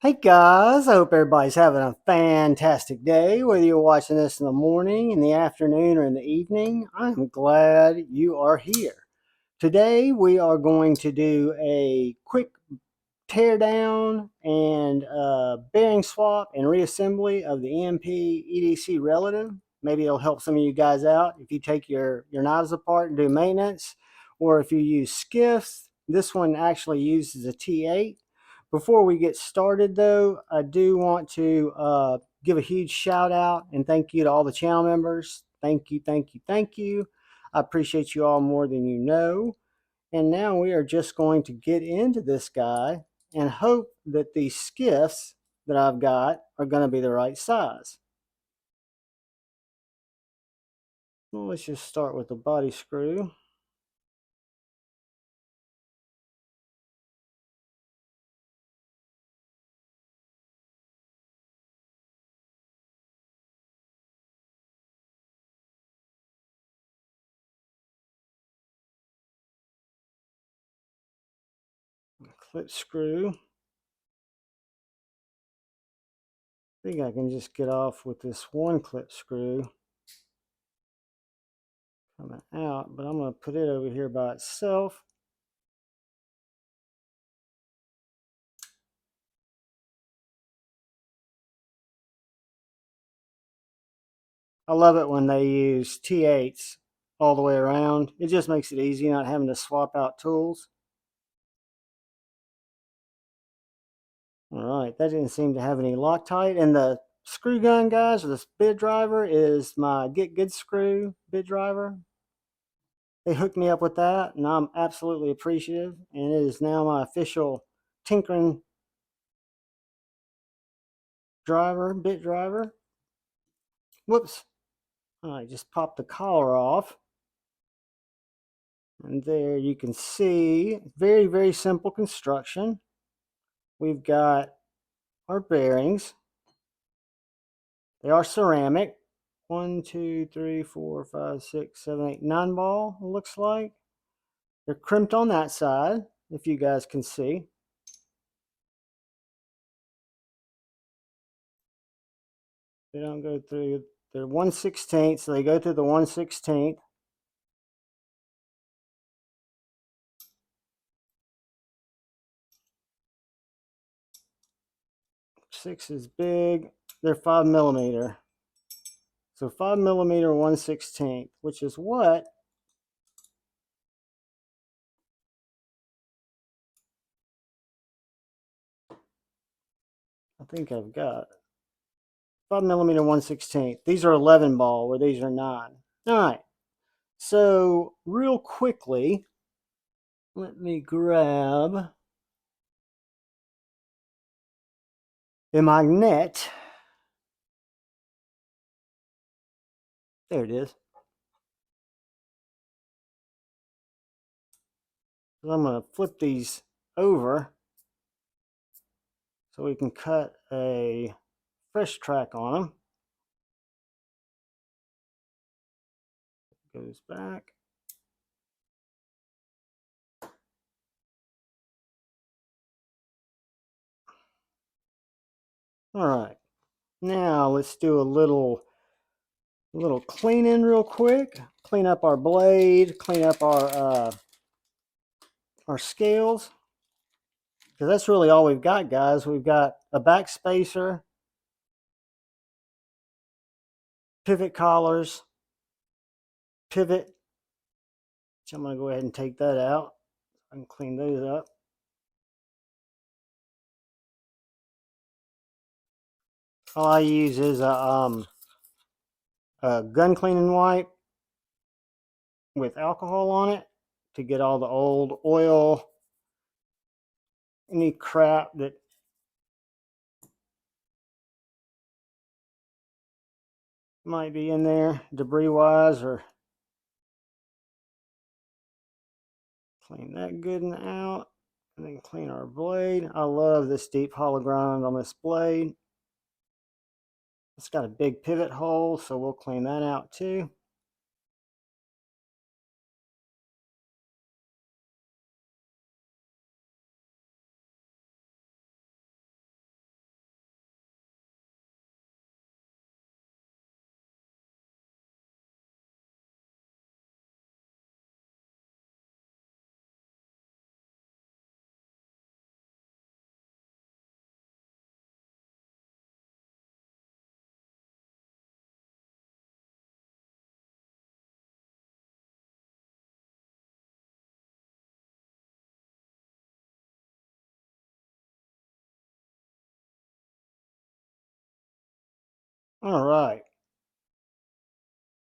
Hey guys, I hope everybody's having a fantastic day, whether you're watching this in the morning, in the afternoon, or in the evening. I'm glad you are here. Today we are going to do a quick tear down and bearing swap and reassembly of the EMP EDC Relative. Maybe it'll help some of you guys out if you take your knives apart and do maintenance, or if you use skiffs. This one actually uses a T8. Before we get started though, I do want to give a huge shout out and thank you to all the channel members. Thank you, thank you, thank you. I appreciate you all more than you know. And now we are just going to get into this guy and hope that these skiffs that I've got are going to be the right size. Well, let's just start with the body screw. Clip screw. I think I can just get off with this one clip screw coming out, but I'm going to put it over here by itself. I love it when they use T8s all the way around. It just makes it easy not having to swap out tools. All right, that didn't seem to have any Loctite. And the screw gun, guys, or this bit driver is my Get Good Screw bit driver. They hooked me up with that, and I'm absolutely appreciative. And it is now my official tinkering driver, bit driver. Whoops. I just popped the collar off. And there you can see, very, very simple construction. We've got our bearings. They are ceramic. 1, 2, 3, 4, 5, 6, 7, 8, 9 ball, it looks like. They're crimped on that side, if you guys can see. They don't go through, they're 1/16, so they go through the 1/16. Six is big. They're 5mm. So 5mm 1/16, which is what I think I've got. 5mm 1/16. These are 11 ball, where these are 9. All right. So real quickly, let me grab the magnet. There it is. So I'm going to flip these over so we can cut a fresh track on them. Goes back. All right. Now let's do a little cleaning real quick. Clean up our blade. Clean up our scales. Because that's really all we've got, guys. We've got a back spacer, pivot collars, pivot. So I'm going to go ahead and take that out. I can clean those up. All I use is a gun cleaning wipe with alcohol on it to get all the old oil, any crap that might be in there debris wise, or clean that good and out, and then clean our blade. I love this deep hollow grind on this blade. It's got a big pivot hole, so we'll clean that out too. All right.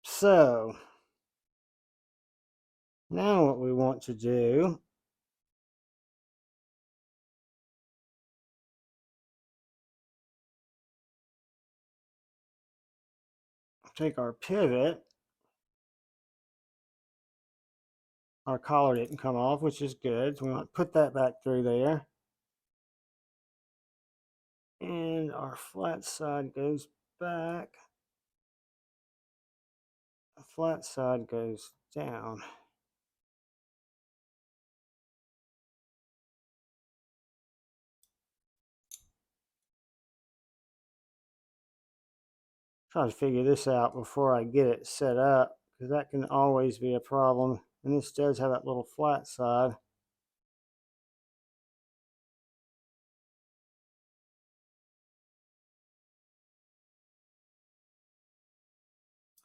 So now what we want to do, take our pivot. Our collar didn't come off, which is good. So we want to put that back through there. And our flat side goes back. The flat side goes down. Try to figure this out before I get it set up, because that can always be a problem. And this does have that little flat side.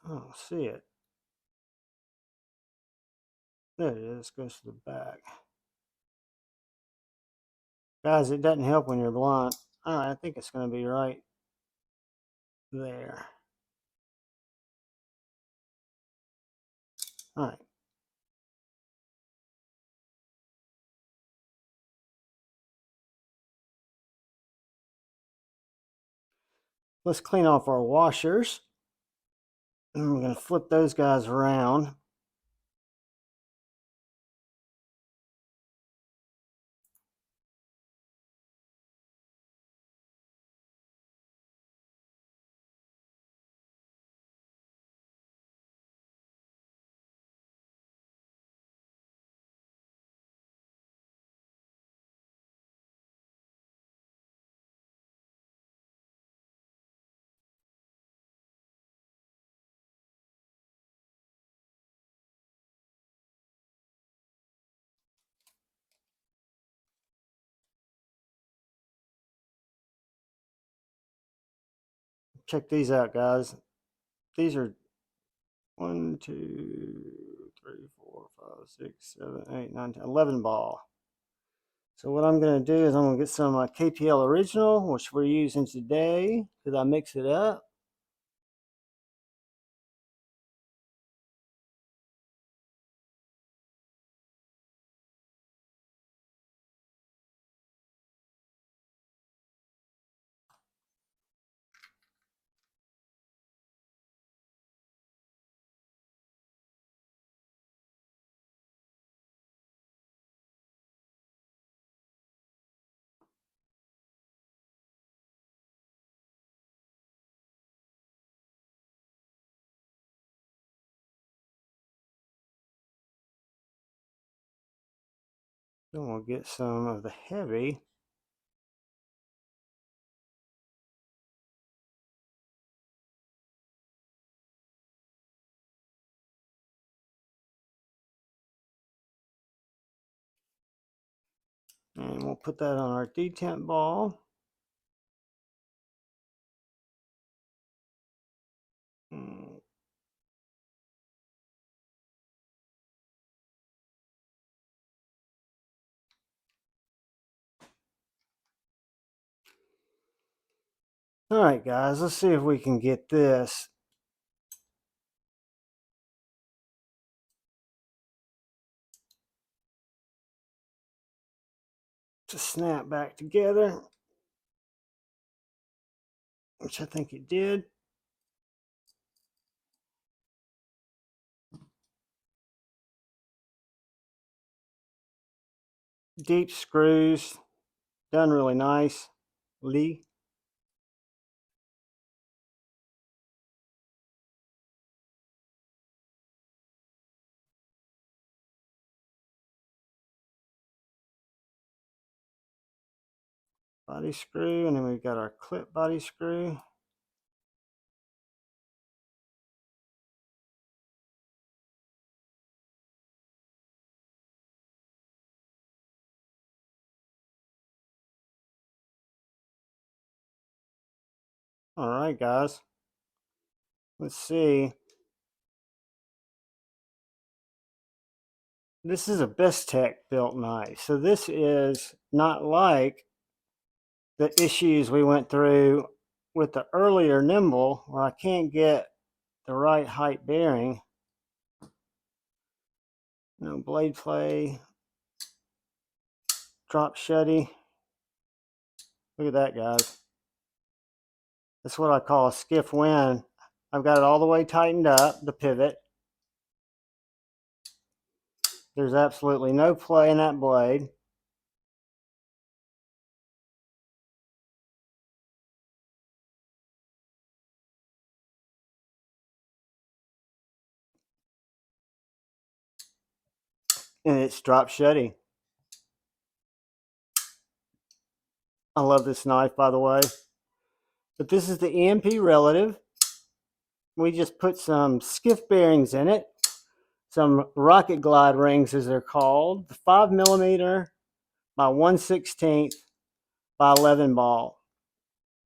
I don't see it. There it is. Goes to the back. Guys, it doesn't help when you're blind. All right, I think it's going to be right there. All right. Let's clean off our washers. And we're going to flip those guys around. Check these out, guys. These are 1, 2, 3, 4, 5, 6, 7, 8, 9, 10, 11 ball. So what I'm going to do is I'm going to get some of my KPL original, which we're using today, because I mix it up. Then we'll get some of the heavy. And we'll put that on our detent ball. All right, guys, let's see if we can get this to snap back together, which I think it did. Deep screws, done really nice. Lee. Body screw, and then we've got our clip body screw. All right, guys. Let's see. This is a Bestech built knife. So this is not like the issues we went through with the earlier nimble where I can't get the right height bearing. Blade play, drop shutty. Look at that, guys. That's what I call a skiff win. I've got it all the way tightened up, the pivot. There's absolutely no play in that blade. And it's drop shutty. I love this knife, by the way. But this is the EMP Relative. We just put some skiff bearings in it, some rocket glide rings as they're called, the 5mm by 1/16 by 11 ball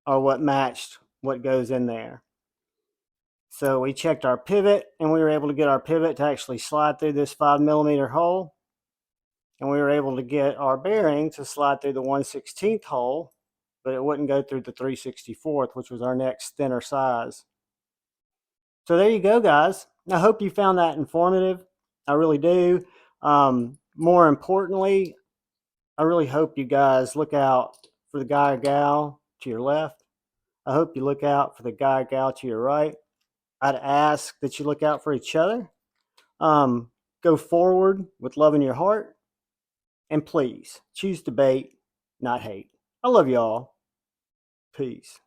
are what matched what goes in there. So we checked our pivot, and we were able to get our pivot to actually slide through this 5mm hole, and we were able to get our bearing to slide through the 1/16 hole, but it wouldn't go through the 3/64, which was our next thinner size. So there you go, guys. I hope you found that informative. I really do. More importantly, I really hope you guys look out for the guy or gal to your left. I hope you look out for the guy or gal to your right. I'd ask that you look out for each other. Go forward with love in your heart. And please choose debate, not hate. I love y'all. Peace.